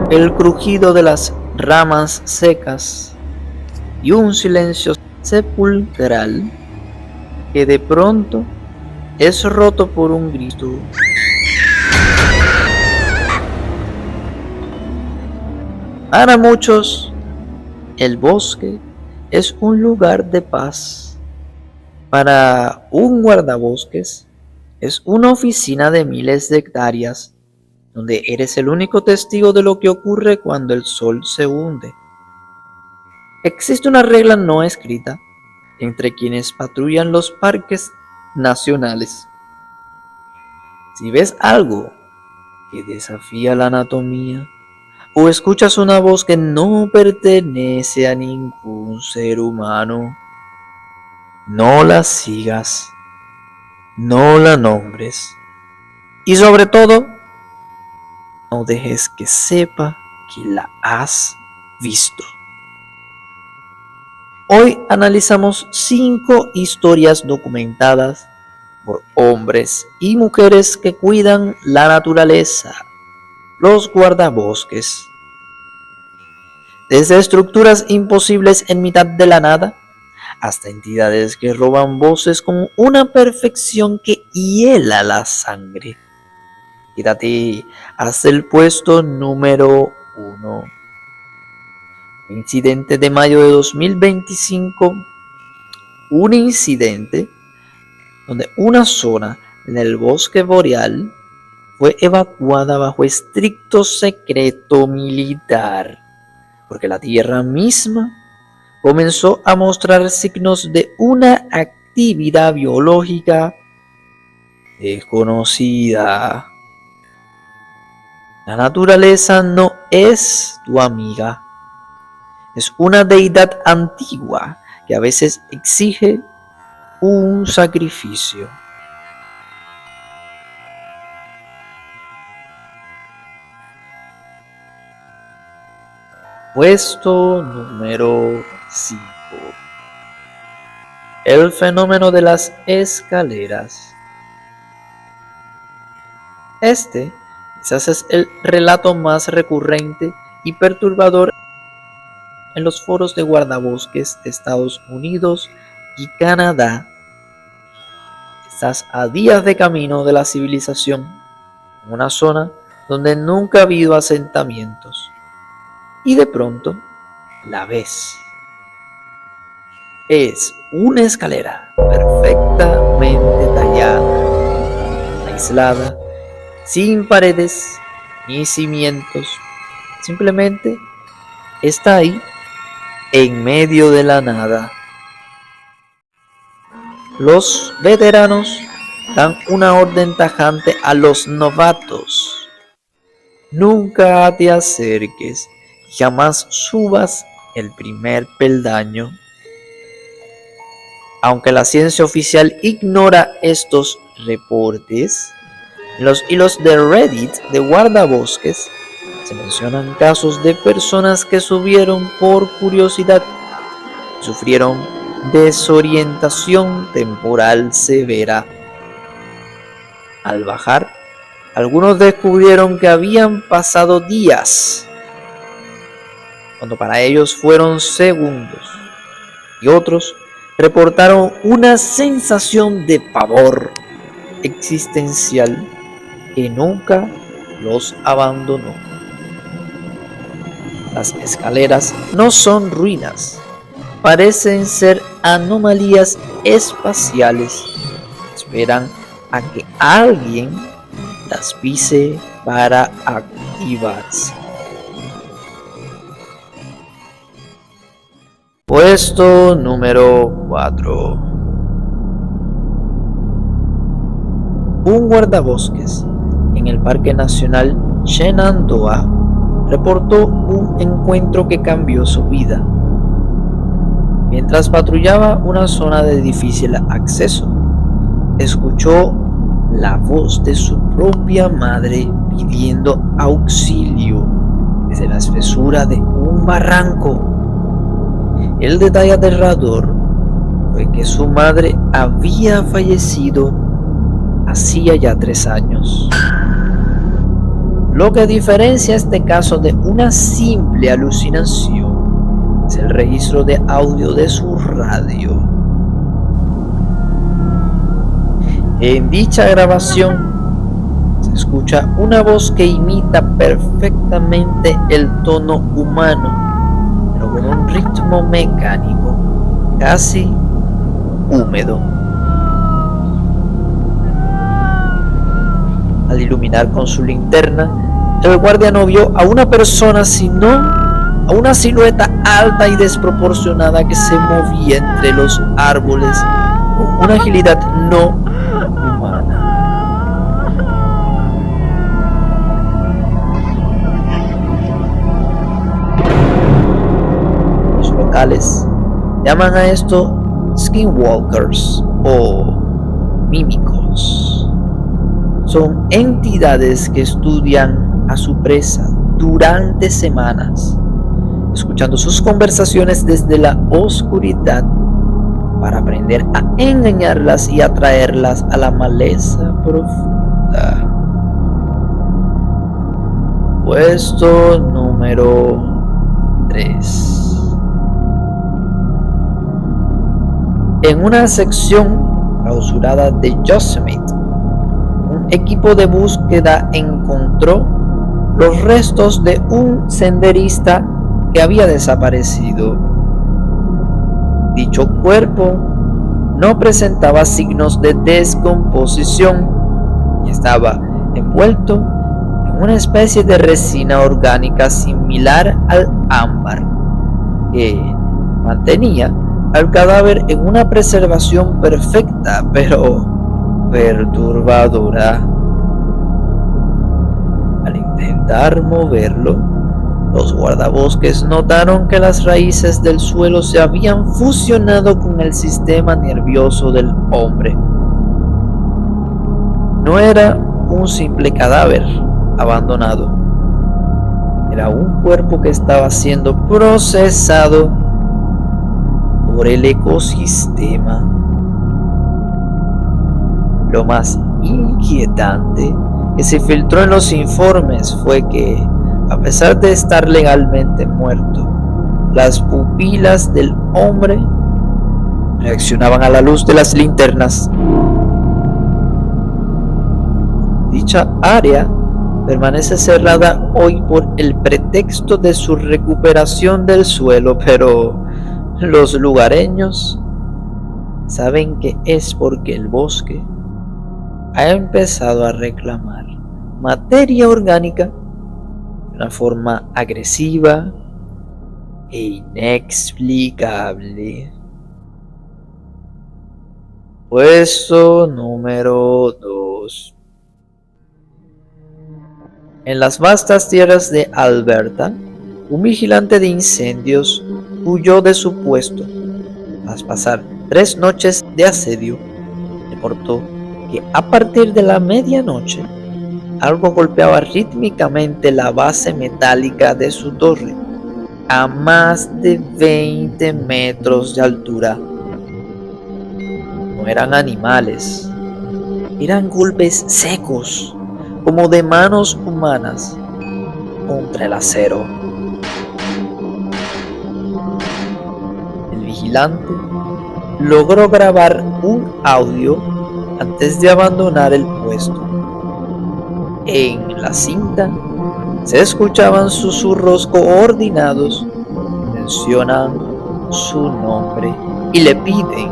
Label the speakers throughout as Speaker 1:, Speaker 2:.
Speaker 1: el crujido de las ramas secas y un silencio sepulcral que de pronto es roto por un grito. Para muchos, el bosque es un lugar de paz. Para un guardabosques, es una oficina de miles de hectáreas, donde eres el único testigo de lo que ocurre cuando el sol se hunde. Existe una regla no escrita entre quienes patrullan los parques nacionales. Si ves algo que desafía la anatomía, o escuchas una voz que no pertenece a ningún ser humano, no la sigas, no la nombres y sobre todo, no dejes que sepa que la has visto. Hoy analizamos 5 historias documentadas por hombres y mujeres que cuidan la naturaleza, los guardabosques. Desde estructuras imposibles en mitad de la nada, hasta entidades que roban voces con una perfección que hiela la sangre. Quédate hasta el puesto número 1. Incidente de mayo de 2025. Un incidente donde una zona en el bosque boreal fue evacuada bajo estricto secreto militar, porque la Tierra misma comenzó a mostrar signos de una actividad biológica desconocida. La naturaleza no es tu amiga, es una deidad antigua que a veces exige un sacrificio. Puesto número 5. El fenómeno de las escaleras. Este quizás es el relato más recurrente y perturbador en los foros de guardabosques de Estados Unidos y Canadá. Estás a días de camino de la civilización, en una zona donde nunca ha habido asentamientos, y de pronto la ves. Es una escalera perfectamente tallada, aislada, sin paredes ni cimientos, simplemente está ahí en medio de la nada. Los veteranos dan una orden tajante a los novatos: nunca te acerques, jamás subas el primer peldaño. Aunque la ciencia oficial ignora estos reportes, en los hilos de Reddit de guardabosques se mencionan casos de personas que subieron por curiosidad y sufrieron desorientación temporal severa. Al bajar, algunos descubrieron que habían pasado días, cuando para ellos fueron segundos, y otros reportaron una sensación de pavor existencial que nunca los abandonó. Las escaleras no son ruinas, parecen ser anomalías espaciales. Esperan a que alguien las pise para activarse. Puesto número 4. Un guardabosques en el Parque Nacional Shenandoah reportó un encuentro que cambió su vida. Mientras patrullaba una zona de difícil acceso, escuchó la voz de su propia madre pidiendo auxilio desde la espesura de un barranco. El detalle aterrador fue que su madre había fallecido hacía ya 3 años. Lo que diferencia este caso de una simple alucinación es el registro de audio de su radio. En dicha grabación se escucha una voz que imita perfectamente el tono humano, pero con un ritmo mecánico, casi húmedo. Al iluminar con su linterna, el guardia no vio a una persona, sino a una silueta alta y desproporcionada que se movía entre los árboles con una agilidad no humana. Los locales llaman a esto skinwalkers o mímicos. Son entidades que estudian a su presa durante semanas, escuchando sus conversaciones desde la oscuridad para aprender a engañarlas y atraerlas a la maleza profunda. Puesto número 3. En una sección clausurada de Yosemite, un equipo de búsqueda encontró los restos de un senderista que había desaparecido. Dicho cuerpo no presentaba signos de descomposición y estaba envuelto en una especie de resina orgánica similar al ámbar, que mantenía al cadáver en una preservación perfecta, pero perturbadora. Al intentar moverlo, los guardabosques notaron que las raíces del suelo se habían fusionado con el sistema nervioso del hombre. No era un simple cadáver abandonado, era un cuerpo que estaba siendo procesado por el ecosistema. Lo más inquietante que se filtró en los informes fue que, a pesar de estar legalmente muerto, las pupilas del hombre reaccionaban a la luz de las linternas. Dicha área permanece cerrada hoy por el pretexto de su recuperación del suelo, pero los lugareños saben que es porque el bosque ha empezado a reclamar materia orgánica de una forma agresiva e inexplicable. Puesto número 2. En las vastas tierras de Alberta, un vigilante de incendios huyó de su puesto. Tras pasar 3 noches de asedio, reportó que a partir de la medianoche algo golpeaba rítmicamente la base metálica de su torre a más de 20 metros de altura. No eran animales, eran golpes secos, como de manos humanas contra el acero. El vigilante logró grabar un audio antes de abandonar el puesto. En la cinta se escuchaban susurros coordinados que mencionan su nombre y le piden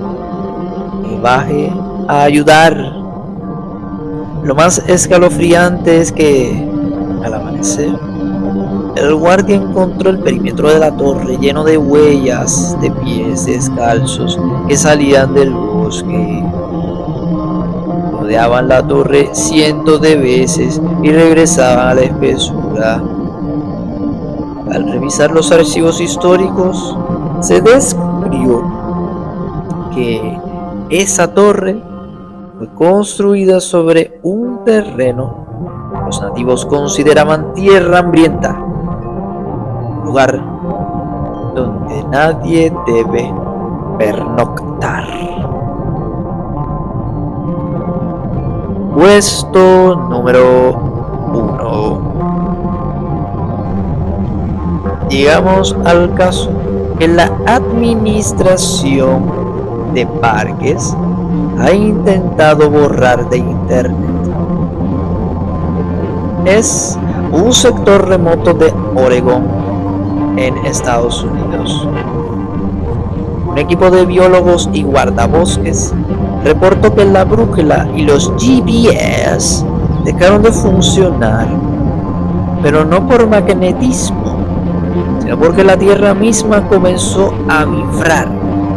Speaker 1: que baje a ayudar. Lo más escalofriante es que, al amanecer, el guardia encontró el perímetro de la torre lleno de huellas de pies descalzos que salían del bosque. Rodeaban la torre cientos de veces y regresaban a la espesura. Al revisar los archivos históricos, se descubrió que esa torre fue construida sobre un terreno que los nativos consideraban tierra hambrienta, un lugar donde nadie debe pernoctar. Puesto número 1. Llegamos al caso que la administración de parques ha intentado borrar de internet. Es un sector remoto de Oregón, en Estados Unidos. Un equipo de biólogos y guardabosques reportó que la brújula y los GPS dejaron de funcionar, pero no por magnetismo, sino porque la Tierra misma comenzó a vibrar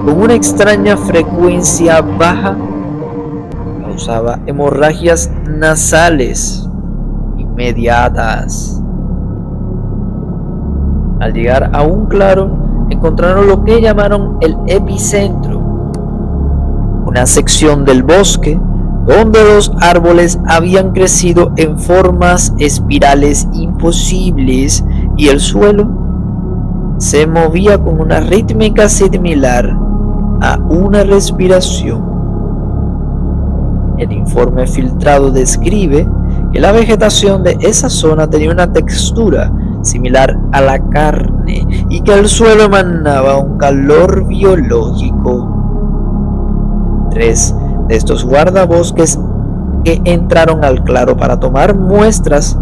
Speaker 1: con una extraña frecuencia baja que causaba hemorragias nasales inmediatas. Al llegar a un claro, encontraron lo que llamaron el epicentro, una sección del bosque donde los árboles habían crecido en formas espirales imposibles y el suelo se movía con una rítmica similar a una respiración. El informe filtrado describe que la vegetación de esa zona tenía una textura similar a la carne y que el suelo emanaba un calor biológico. 3 de estos guardabosques que entraron al claro para tomar muestras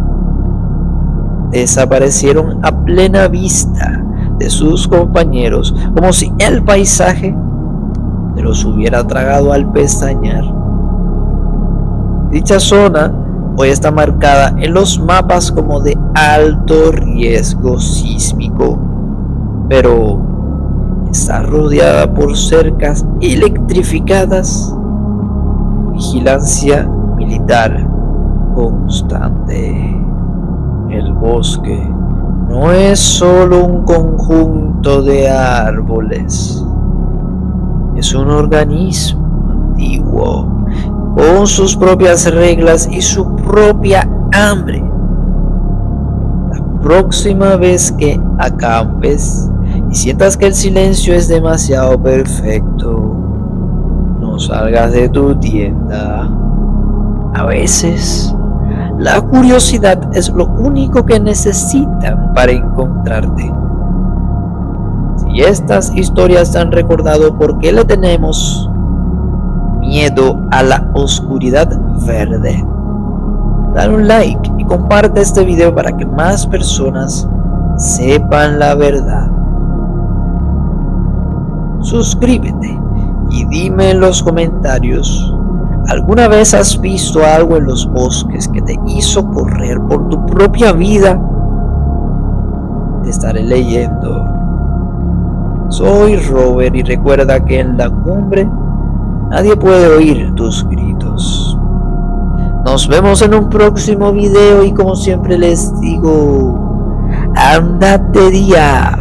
Speaker 1: desaparecieron a plena vista de sus compañeros, como si el paisaje se los hubiera tragado al pestañear. Dicha zona hoy está marcada en los mapas como de alto riesgo sísmico, pero está rodeada por cercas electrificadas y vigilancia militar constante. El bosque no es solo un conjunto de árboles, es un organismo antiguo con sus propias reglas y su propia hambre. La próxima vez que acampes y sientas que el silencio es demasiado perfecto, no salgas de tu tienda. A veces, la curiosidad es lo único que necesitan para encontrarte. Si estas historias te han recordado por qué le tenemos miedo a la oscuridad verde, dale un like y comparte este video para que más personas sepan la verdad. Suscríbete y dime en los comentarios, ¿alguna vez has visto algo en los bosques que te hizo correr por tu propia vida? Te estaré leyendo. Soy Robert y recuerda que en la cumbre nadie puede oír tus gritos. Nos vemos en un próximo video y como siempre les digo, andad de día.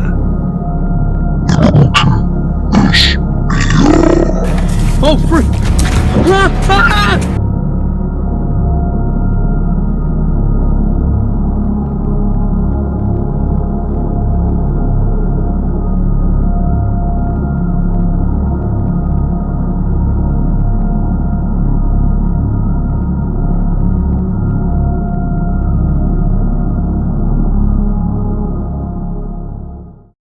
Speaker 2: Oh, freak!